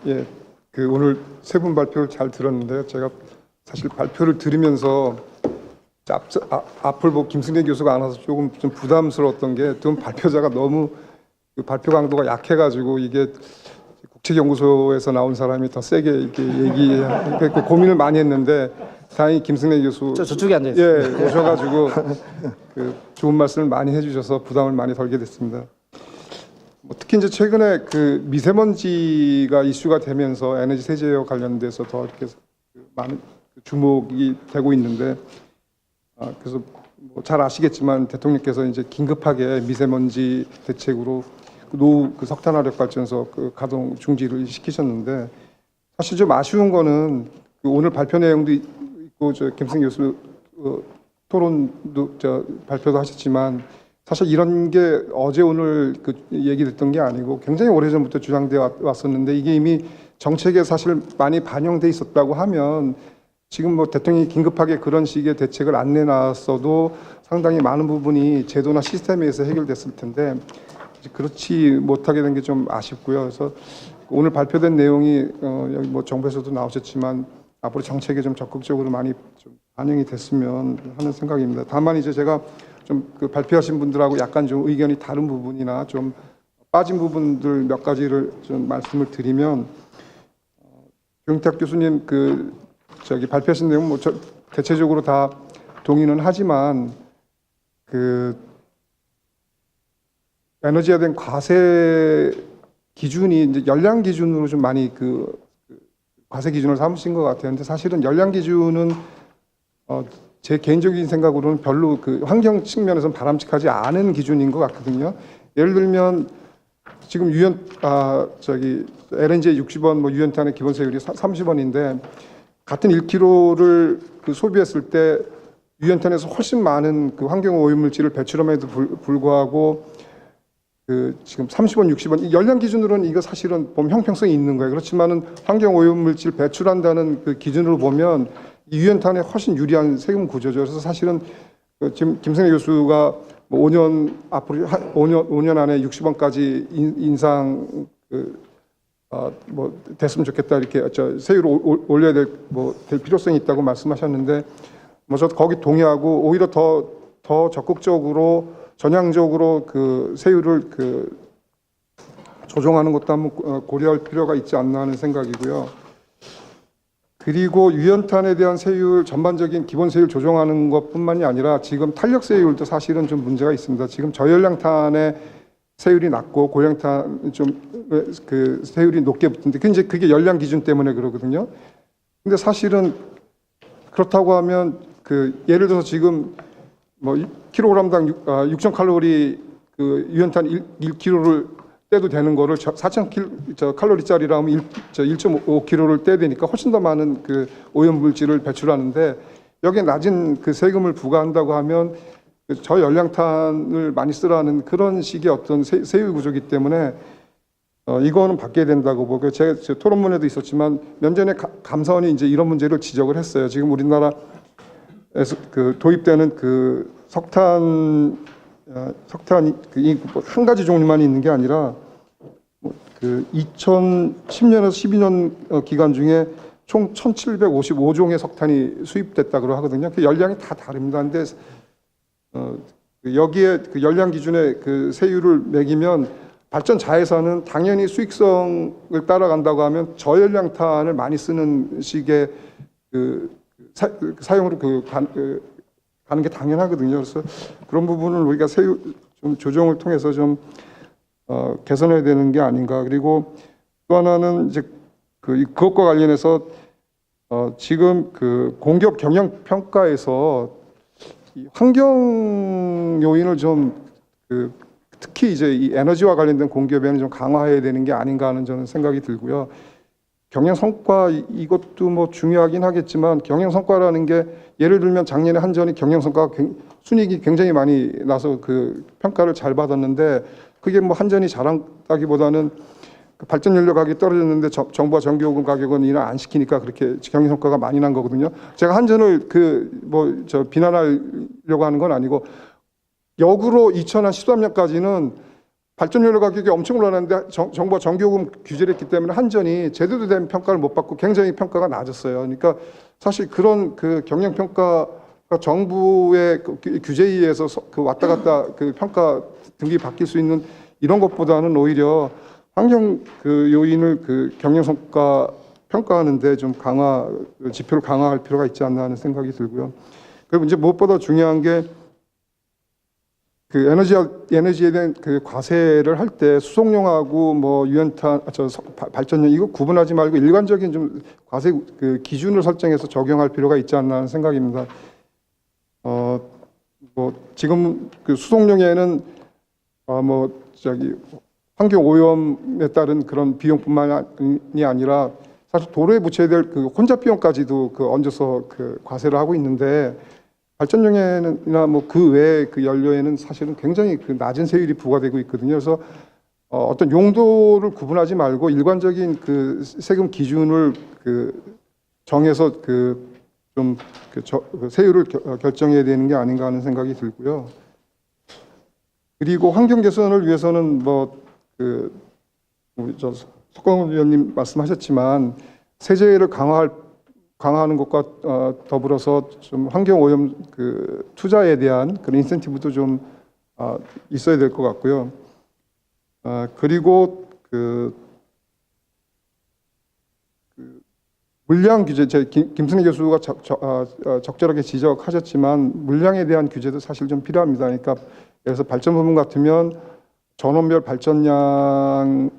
예, 오늘 세 분 발표를 잘 들었는데요. 제가 사실 발표를 들으면서 앞을 보고 김승래 교수가 안 와서 조금 좀 부담스러웠던 게 두 분 발표자가 너무 그 발표 강도가 약해가지고 이게 국책연구소에서 나온 사람이 더 세게 이렇게 얘기하고 고민을 많이 했는데 다행히 김승래 교수 저쪽에 앉아 있어요. 예, 오셔가지고 좋은 말씀을 많이 해주셔서 부담을 많이 덜게 됐습니다. 특히 이제 최근에 미세먼지가 이슈가 되면서 에너지 세제와 관련돼서 더 이렇게 많은 주목이 되고 있는데, 그래서 잘 아시겠지만 대통령께서 이제 긴급하게 미세먼지 대책으로 노후 석탄화력 발전소 가동 중지를 시키셨는데, 사실 좀 아쉬운 거는 오늘 발표 내용도 있고 김승 교수 토론도 발표도 하셨지만, 사실 이런 게 어제 오늘 얘기됐던 게 아니고 굉장히 오래전부터 주장되어 왔었는데, 이게 이미 정책에 사실 많이 반영돼 있었다고 하면 지금 대통령이 긴급하게 그런 식의 대책을 안 내놨어도 상당히 많은 부분이 제도나 시스템에 의해서 해결됐을 텐데 그렇지 못하게 된 게 좀 아쉽고요. 그래서 오늘 발표된 내용이 여기 정부에서도 나오셨지만 앞으로 정책에 좀 적극적으로 많이 좀 반영이 됐으면 하는 생각입니다. 다만 이제 제가 좀 발표하신 분들하고 약간 좀 의견이 다른 부분이나 좀 빠진 부분들 몇 가지를 좀 말씀을 드리면, 조영탁 교수님 발표하신 내용 대체적으로 다 동의는 하지만 에너지에 대한 과세 기준이 이제 연량 기준으로 좀 많이 과세 기준을 삼으신 것 같아요. 근데 사실은 연량 기준은 제 개인적인 생각으로는 별로 환경 측면에서는 바람직하지 않은 기준인 것 같거든요. 예를 들면 지금 LNG에 60원, 유연탄의 기본세율이 30원인데 같은 1kg를 소비했을 때 유연탄에서 훨씬 많은 환경 오염물질을 배출함에도 불구하고 지금 30원, 60원 연량 기준으로는 이거 사실은 보면 형평성이 있는 거예요. 그렇지만은 환경 오염물질 배출한다는 기준으로 보면 이 유연탄에 훨씬 유리한 세금 구조죠. 그래서 사실은 지금 김승래 교수가 5년 앞으로 5년 안에 60원까지 인상 됐으면 좋겠다 이렇게 세율을 올려야 될 필요성이 있다고 말씀하셨는데 저도 거기 동의하고 오히려 더 적극적으로 전향적으로 세율을 조정하는 것도 한번 고려할 필요가 있지 않나 하는 생각이고요. 그리고 유연탄에 대한 세율 전반적인 기본 세율 조정하는 것뿐만이 아니라 지금 탄력 세율도 사실은 좀 문제가 있습니다. 지금 저연량탄의 세율이 낮고 고연량탄 세율이 높게 붙는데 그게 연량 기준 때문에 그러거든요. 근데 사실은 그렇다고 하면 예를 들어서 지금 킬로그램당 6,000칼로리 유연탄 1kg를 떼도 되는 거를 4,000칼로리짜리라면 1.5kg를 떼야 되니까 훨씬 더 많은 오염물질을 배출하는데 여기에 낮은 세금을 부과한다고 하면 저연량탄을 많이 쓰라는 그런 식의 어떤 세율 구조이기 때문에 이거는 바뀌어야 된다고 보고, 제가 토론문에도 있었지만 몇 전에 감사원이 이제 이런 문제를 지적을 했어요. 지금 우리나라에서 도입되는 석탄이 한 가지 종류만 있는 게 아니라 2010년에서 12년 기간 중에 총 1,755종의 석탄이 수입됐다고 하거든요. 그 열량이 다 다릅니다. 근데 여기에 연량 기준의 세율을 매기면 발전 자회사는 당연히 수익성을 따라간다고 하면 저연량탄을 많이 쓰는 식의 사용으로 가는 게 당연하거든요. 그래서 그런 부분을 우리가 세율 좀 조정을 통해서 좀 개선해야 되는 게 아닌가. 그리고 또 하나는 이제 그것과 관련해서 지금 공기업 경영 평가에서 이 환경 요인을 좀 특히 이제 이 에너지와 관련된 공기업에는 좀 강화해야 되는 게 아닌가 하는 저는 생각이 들고요. 경영 성과 이것도 중요하긴 하겠지만 경영 성과라는 게 예를 들면 작년에 한전이 경영 성과가 순이익이 굉장히 많이 나서 평가를 잘 받았는데 그게 한전이 잘한다기보다는 발전 연료 가격이 떨어졌는데 정부가 전기요금 가격은 인하 안 시키니까 그렇게 경영 성과가 많이 난 거거든요. 제가 한전을 비난하려고 하는 건 아니고 역으로 2013년까지는 발전연료 가격이 엄청 올라갔는데 정부가 전기요금 규제를 했기 때문에 한전이 제대로 된 평가를 못 받고 굉장히 평가가 낮았어요. 그러니까 사실 그런 그 경영 평가가 정부의 그 규제에 의해서 그 왔다 갔다 그 평가 등급이 바뀔 수 있는 이런 것보다는 오히려 환경 그 요인을 그 경영 성과 평가하는데 좀 지표를 강화할 필요가 있지 않나 하는 생각이 들고요. 그리고 이제 무엇보다 중요한 게 그 에너지에 대한 그 과세를 할 때 수송용하고 뭐 유연탄, 발전용 이거 구분하지 말고 일관적인 좀 과세 그 기준을 설정해서 적용할 필요가 있지 않나 하는 생각입니다. 뭐 지금 그 수송용에는 환경 오염에 따른 그런 비용뿐만이 아니라 사실 도로에 붙여야 될 그 혼잡 비용까지도 그 얹어서 그 과세를 하고 있는데. 발전용에는이나 뭐 그 외의 그 연료에는 사실은 굉장히 그 낮은 세율이 부과되고 있거든요. 그래서 어떤 용도를 구분하지 말고 일관적인 그 세금 기준을 그 정해서 그 좀 그 세율을 결정해야 되는 게 아닌가 하는 생각이 들고요. 그리고 환경 개선을 위해서는 우리 석광 의원님 말씀하셨지만 세제를 강화하는 것과 더불어서 좀 환경 오염 그 투자에 대한 그런 인센티브도 좀 있어야 될 것 같고요. 그리고 그 물량 규제, 김순희 교수가 적절하게 지적하셨지만 물량에 대한 규제도 사실 좀 필요합니다. 그러니까 예를 들어서 발전 부분 같으면 전원별 발전량을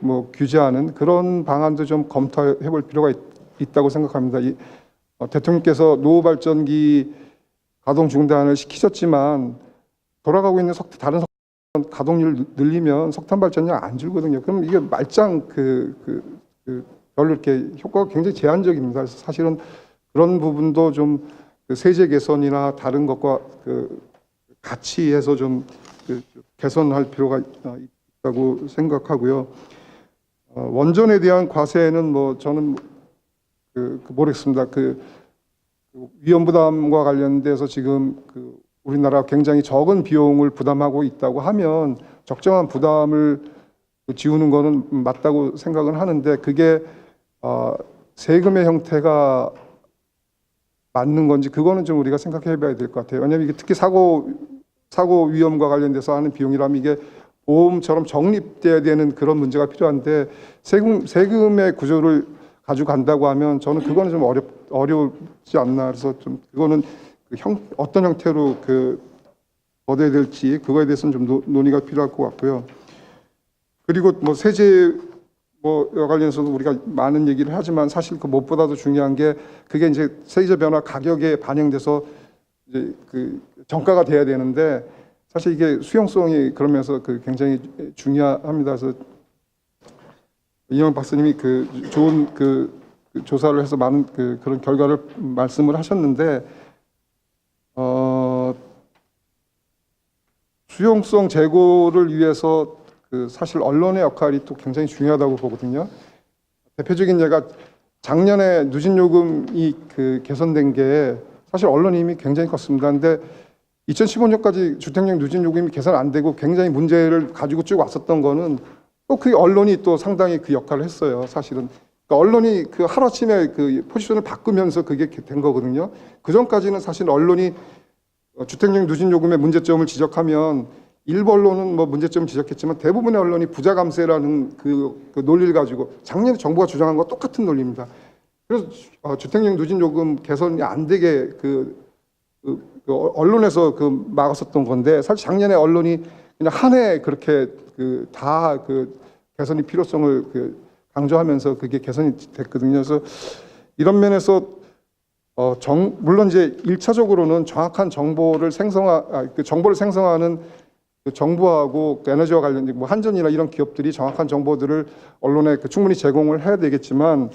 뭐 규제하는 그런 방안도 좀 검토해 볼 필요가 있다고 생각합니다. 대통령께서 노후 발전기 가동 중단을 시키셨지만 돌아가고 있는 다른 석탄 가동률 늘리면 석탄 발전량 안 줄거든요. 그럼 이게 말짱 별로 이렇게 효과가 굉장히 제한적입니다. 그래서 사실은 그런 부분도 좀 세제 개선이나 다른 것과 같이 해서 좀 개선할 필요가 있다고 생각하고요. 원전에 대한 과세는 뭐 저는 모르겠습니다. 위험 부담과 관련돼서 지금 우리나라 굉장히 적은 비용을 부담하고 있다고 하면 적정한 부담을 지우는 거는 맞다고 생각은 하는데 그게 세금의 형태가 맞는 건지 그거는 좀 우리가 생각해 봐야 될 것 같아요. 왜냐하면 이게 특히 사고 위험과 관련돼서 하는 비용이라면 이게 보험처럼 적립돼야 되는 그런 문제가 필요한데 세금의 구조를 가져간다고 하면 저는 그거는 좀 어렵지 않나. 그래서 좀 그거는 어떤 형태로 얻어야 될지 그거에 대해서는 좀 논의가 필요할 것 같고요. 그리고 뭐 세제 관련해서도 우리가 많은 얘기를 하지만 사실 그 무엇보다도 중요한 게 그게 이제 세제 변화 가격에 반영돼서 이제 정가가 돼야 되는데 사실 이게 수용성이 그러면서 굉장히 중요합니다. 그래서 이영 박사님이 좋은 조사를 해서 많은 그런 결과를 말씀을 하셨는데 수용성 제고를 위해서 사실 언론의 역할이 또 굉장히 중요하다고 보거든요. 대표적인 예가 작년에 누진 요금이 개선된 게 사실 언론이 이미 굉장히 컸습니다. 근데 2015년까지 주택용 누진 요금이 개선 안 되고 굉장히 문제를 가지고 쭉 왔었던 거는 또 그 언론이 또 상당히 그 역할을 했어요. 사실은 그러니까 언론이 하루아침에 포지션을 바꾸면서 그게 된 거거든요. 그 전까지는 사실 언론이 주택용 누진 요금의 문제점을 지적하면 일부 언론은 뭐 문제점을 지적했지만 대부분의 언론이 부자 감세라는 그 논리를 가지고 작년에 정부가 주장한 거 똑같은 논리입니다. 그래서 주택용 누진 요금 개선이 안 되게 언론에서 막았었던 건데 사실 작년에 언론이 그냥 한 해 그렇게 다 개선의 필요성을 강조하면서 그게 개선이 됐거든요. 그래서 이런 면에서 물론 이제 1차적으로는 정확한 정보를 생성하는 정부하고 정부하고 에너지와 관련된 뭐 한전이나 이런 기업들이 정확한 정보들을 언론에 충분히 제공을 해야 되겠지만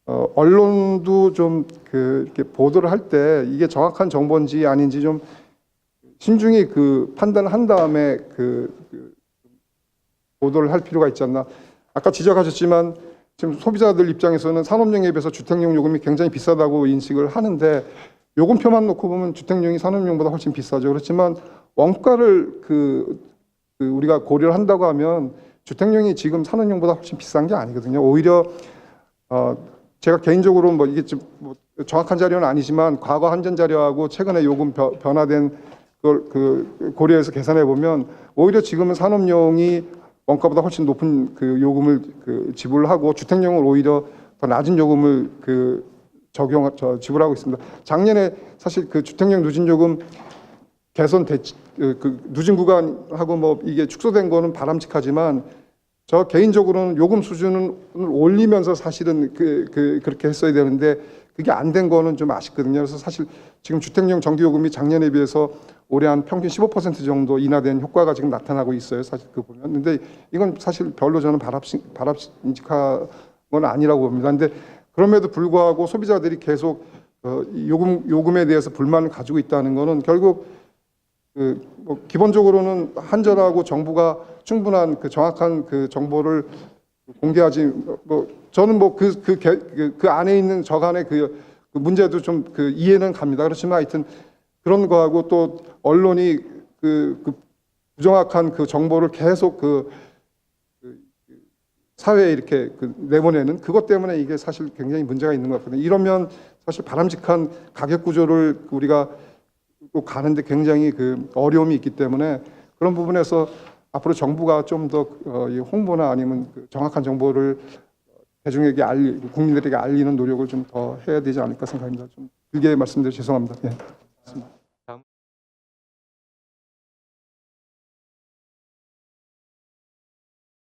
언론도 좀 이렇게 보도를 할 때 이게 정확한 정보인지 아닌지 좀 신중히 판단을 한 다음에 보도를 할 필요가 있지 않나. 아까 지적하셨지만 지금 소비자들 입장에서는 산업용에 비해서 주택용 요금이 굉장히 비싸다고 인식을 하는데 요금표만 놓고 보면 주택용이 산업용보다 훨씬 비싸죠. 그렇지만 원가를 우리가 고려를 한다고 하면 주택용이 지금 산업용보다 훨씬 비싼 게 아니거든요. 오히려 제가 개인적으로 뭐 이게 좀 뭐 정확한 자료는 아니지만 과거 한전 자료하고 최근에 요금 변화된 걸 고려해서 계산해 보면 오히려 지금은 산업용이 원가보다 훨씬 높은 그 요금을 지불하고 주택용은 오히려 더 낮은 요금을 지불하고 있습니다. 작년에 사실 그 주택용 누진요금 누진 구간하고 뭐 이게 축소된 거는 바람직하지만 저 개인적으로는 요금 수준을 올리면서 사실은 그렇게 했어야 되는데 그게 안 된 거는 좀 아쉽거든요. 그래서 사실 지금 주택용 전기요금이 작년에 비해서 올해 한 평균 15% 정도 인하된 효과가 지금 나타나고 있어요. 사실 보면. 근데 이건 사실 별로 저는 바람직한 건 아니라고 봅니다. 근데 그럼에도 불구하고 소비자들이 계속 요금에 대해서 불만을 가지고 있다는 거는 결국 뭐 기본적으로는 한전하고 정부가 충분한 정확한 정보를 공개하지 뭐 저는 뭐 그 안에 있는 저간의 그 문제도 좀 이해는 갑니다. 그렇지만 하여튼 그런 거하고 또 언론이 부정확한 정보를 계속 사회에 이렇게 내보내는 그것 때문에 이게 사실 굉장히 문제가 있는 것 같거든요. 이러면 사실 바람직한 가격 구조를 우리가 또 가는데 굉장히 어려움이 있기 때문에 그런 부분에서 앞으로 정부가 좀 더 홍보나 아니면 정확한 정보를 대중에게 국민들에게 알리는 노력을 좀 더 해야 되지 않을까 생각합니다. 좀 길게 말씀드려 죄송합니다. 예.